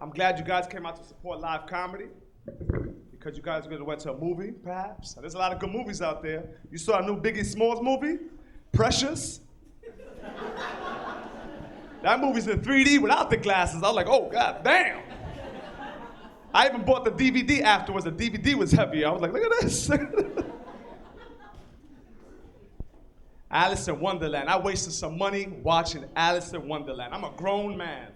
I'm glad you guys came out to support live comedy because you guys went to a movie, perhaps. There's a lot of good movies out there. You saw a new Biggie Smalls movie, Precious. That movie's in 3D without the glasses. I was like, oh, god damn. I even bought the DVD afterwards. The DVD was heavier. I was like, look at this. Alice in Wonderland. I wasted some money watching Alice in Wonderland. I'm a grown man.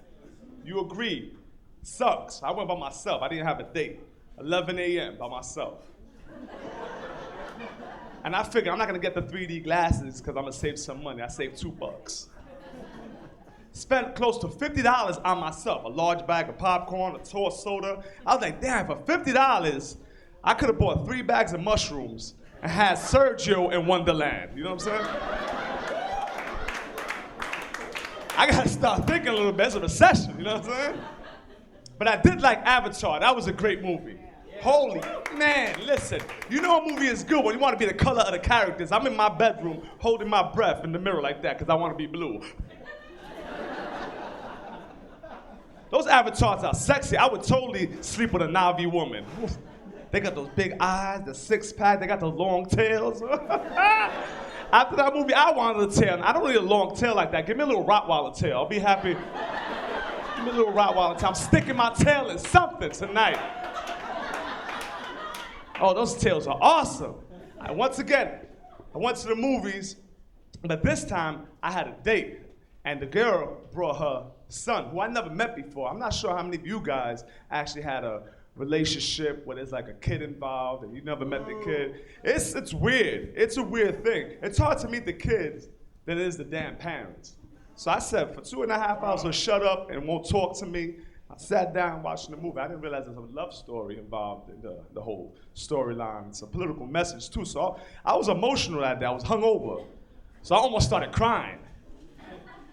You agree? Sucks. I went by myself. I didn't have a date. 11 a.m. by myself. And I figured I'm not gonna get the 3D glasses because I'm gonna save some money. I saved $2. Spent close to $50 on myself. A large bag of popcorn, a tour soda. I was like, damn, for $50, I could have bought 3 bags of mushrooms and had Sergio in Wonderland. You know what I'm saying? I gotta start thinking a little bit. It's a recession, you know what I'm saying? But I did like Avatar. That was a great movie. Holy man, listen. You know a movie is good when you want to be the color of the characters. I'm in my bedroom holding my breath in the mirror like that because I want to be blue. Those avatars are sexy. I would totally sleep with a Na'vi woman. They got those big eyes, the six-pack, they got those long tails. After that movie, I wanted a tail. I don't need a long tail like that. Give me a little Rottweiler tail. I'll be happy. Give me a little Rottweiler tail. I'm sticking my tail in something tonight. Oh, those tails are awesome. Once again, I went to the movies, but this time I had a date. And the girl brought her son, who I never met before. I'm not sure how many of you guys actually had a relationship where there's like a kid involved and you never met the kid. It's weird. It's a weird thing. It's hard to meet the kids than it is the damn parents. So I said, for 2.5 hours, so shut up and won't talk to me. I sat down watching the movie. I didn't realize there's a love story involved in the whole storyline. It's a political message too. So I was emotional that day. I was hungover. So I almost started crying.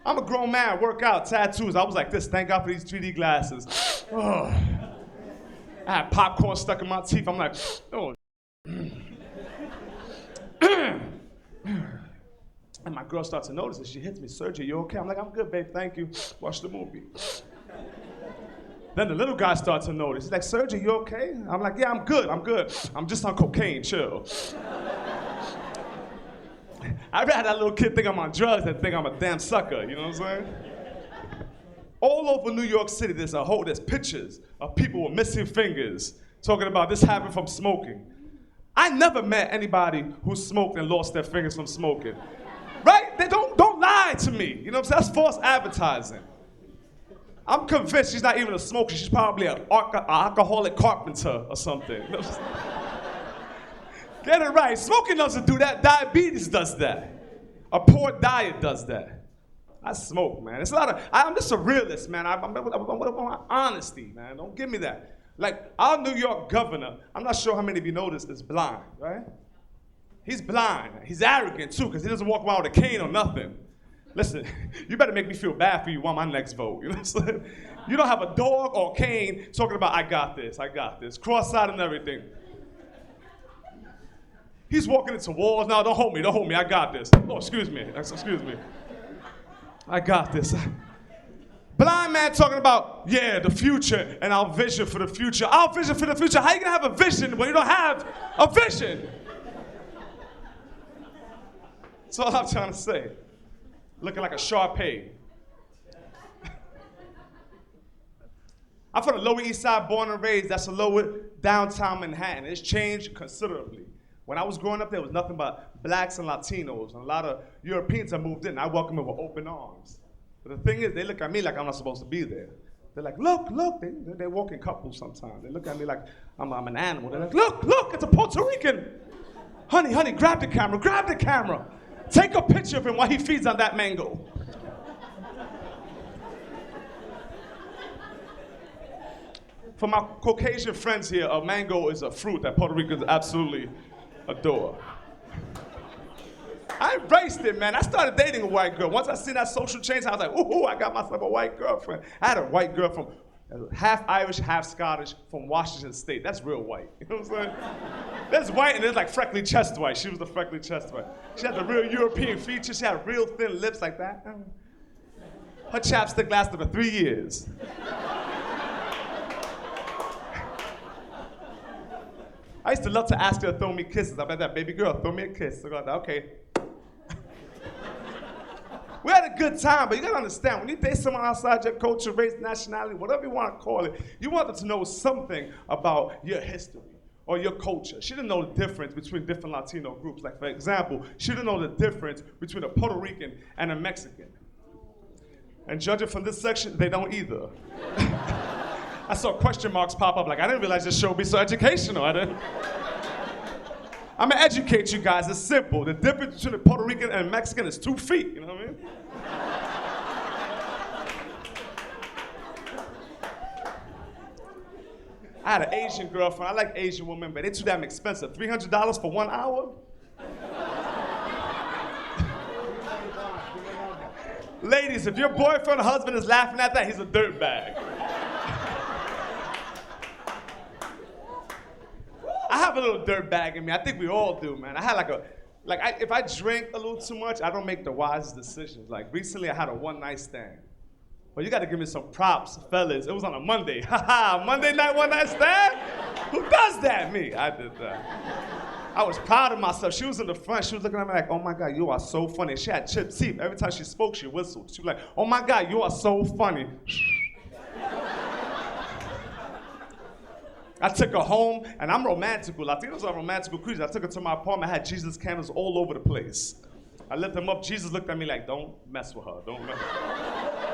I'm a grown man, work out, tattoos. I was like this, thank God for these 3D glasses. Oh. I had popcorn stuck in my teeth. I'm like, oh. And my girl starts to notice it. She hits me, Sergio, you okay? I'm like, I'm good, babe, thank you. Watch the movie. Then the little guy starts to notice. He's like, Sergio, you okay? I'm like, yeah, I'm good. I'm just on cocaine, chill. I'd rather that little kid think I'm on drugs than think I'm a damn sucker, you know what I'm saying? All over New York City, there's pictures of people with missing fingers talking about this happened from smoking. I never met anybody who smoked and lost their fingers from smoking. Right? They don't lie to me. You know what I'm saying? That's false advertising. I'm convinced she's not even a smoker. She's probably an alcoholic carpenter or something. You know what I'm saying? Get it right. Smoking doesn't do that. Diabetes does that. A poor diet does that. I smoke, man. It's a lot of. I'm just a realist, man. I'm honesty, man. Don't give me that. Like our New York governor, I'm not sure how many of you know this, is blind, right? He's blind. He's arrogant too, because he doesn't walk around with a cane or nothing. Listen, you better make me feel bad for you on my next vote. You know what I'm saying? You don't have a dog or cane talking about I got this, cross-eyed and everything. He's walking into walls. No, don't hold me, I got this. Oh, excuse me. I got this. Blind man talking about, yeah, the future and our vision for the future. Our vision for the future. How you gonna have a vision when you don't have a vision? That's all I'm trying to say. Looking like a Shar-Pei. I'm from the Lower East Side, born and raised. That's the lower downtown Manhattan. It's changed considerably. When I was growing up, there was nothing but blacks and Latinos, and a lot of Europeans that moved in. I welcomed them with open arms. But the thing is, they look at me like I'm not supposed to be there. They're like, look. They walk in couples sometimes. They look at me like I'm an animal. They're like, look, it's a Puerto Rican. Honey, grab the camera. Take a picture of him while he feeds on that mango. For my Caucasian friends here, a mango is a fruit that Puerto Ricans absolutely adore. I embraced it, man. I started dating a white girl. Once I seen that social change, I was like, ooh, I got myself a white girlfriend. I had a white girl from half Irish, half Scottish from Washington State. That's real white. You know what I'm saying? There's white and there's like freckly chest white. She was the freckly chest white. She had the real European features. She had real thin lips like that. Her chapstick lasted for 3 years. I used to love to ask her to throw me kisses. I'm like, that baby girl, throw me a kiss. So I go, okay. We had a good time, but you gotta understand, when you date someone outside your culture, race, nationality, whatever you want to call it, you want them to know something about your history or your culture. She didn't know the difference between different Latino groups. Like, for example, she didn't know the difference between a Puerto Rican and a Mexican. And judging from this section, they don't either. I saw question marks pop up, like, I didn't realize this show would be so educational. I'm gonna educate you guys, it's simple. The difference between a Puerto Rican and a Mexican is 2 feet, you know what I mean? I had an Asian girlfriend, I like Asian women, but they're too damn expensive. $300 for 1 hour? Ladies, if your boyfriend or husband is laughing at that, he's a dirtbag. I have a little dirt bag in me. I think we all do, man. I had if I drink a little too much, I don't make the wisest decisions. Like recently, I had a one-night stand. Well, you got to give me some props, fellas. It was on a Monday. Monday night one-night stand? Who does that? Me. I did that. I was proud of myself. She was in the front. She was looking at me like, oh my God, you are so funny. She had chipped teeth. Every time she spoke, she whistled. She was like, oh my God, you are so funny. I took her home, and I'm romantical. Latinos are romantical creatures. I took her to my apartment. I had Jesus candles all over the place. I lit them up. Jesus looked at me like, don't mess with her. Don't mess with her.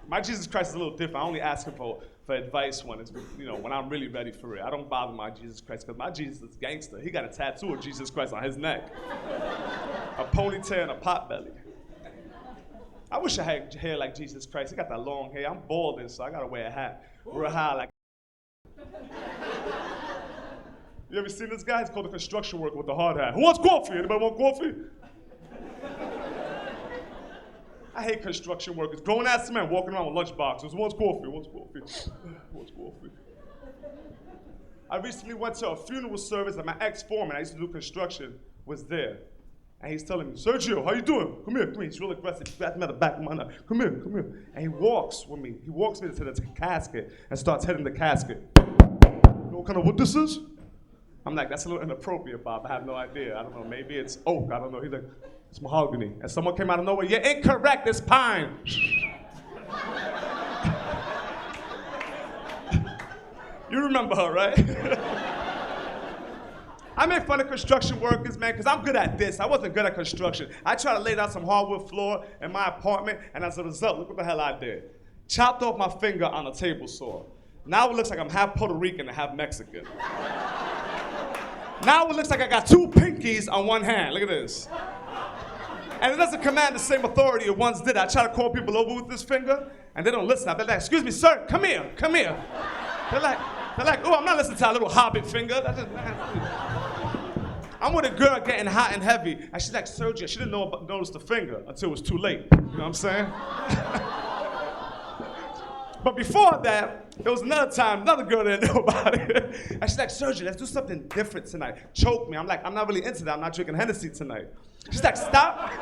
My Jesus Christ is a little different. I only ask him for advice when it's, when I'm really ready for it. I don't bother my Jesus Christ, because my Jesus is gangster. He got a tattoo of Jesus Christ on his neck. A ponytail and a pot belly. I wish I had hair like Jesus Christ. He got that long hair. I'm balding, so I gotta wear a hat. Real high like. You ever seen this guy? He's called a construction worker with the hard hat. Who wants coffee? Anybody want coffee? I hate construction workers. Grown-ass men walking around with lunch boxes. Who wants coffee? Who wants coffee? Who wants coffee? I recently went to a funeral service and my ex-foreman, I used to do construction, was there. And he's telling me, Sergio, how you doing? Come here. He's real aggressive. He grabs me at the back of my neck. Come here. And he walks with me. He walks me to the casket and starts hitting the casket. You know what kind of wood this is? I'm like, that's a little inappropriate, Bob. I have no idea. I don't know. Maybe it's oak. I don't know. He's like, it's mahogany. And someone came out of nowhere. You're incorrect. It's pine. You remember her, right? I make fun of construction workers, man, because I'm good at this. I wasn't good at construction. I tried to lay down some hardwood floor in my apartment, and as a result, look what the hell I did. Chopped off my finger on a table saw. Now it looks like I'm half Puerto Rican and half Mexican. Now it looks like I got 2 pinkies on one hand. Look at this. And it doesn't command the same authority it once did. I try to call people over with this finger, and they don't listen. I'll be like, excuse me, sir, come here. They're like, oh, I'm not listening to a little hobbit finger. I'm with a girl getting hot and heavy, and she's like, Sergio, she didn't notice the finger until it was too late. You know what I'm saying? But before that, there was another time, another girl didn't know about it. And she's like, Sergio, let's do something different tonight. Choke me. I'm like, I'm not really into that. I'm not drinking Hennessy tonight. She's like, stop.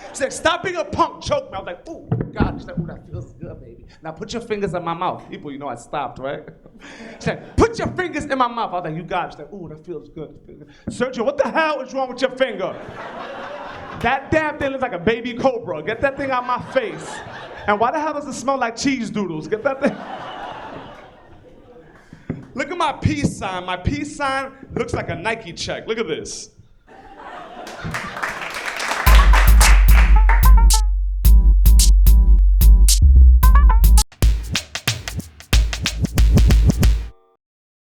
She's like, stop being a punk. Choke me. I was like, oh, God. She's like, oh, that feels good, baby. Now put your fingers in my mouth. People, I stopped, right? She's like, put your fingers in my mouth. I was like, you got it. She's like, oh, that feels good. Sergio, what the hell is wrong with your finger? That damn thing looks like a baby cobra. Get that thing out my face. And why the hell does it smell like cheese doodles? Get that thing. Look at my peace sign. My peace sign looks like a Nike check. Look at this.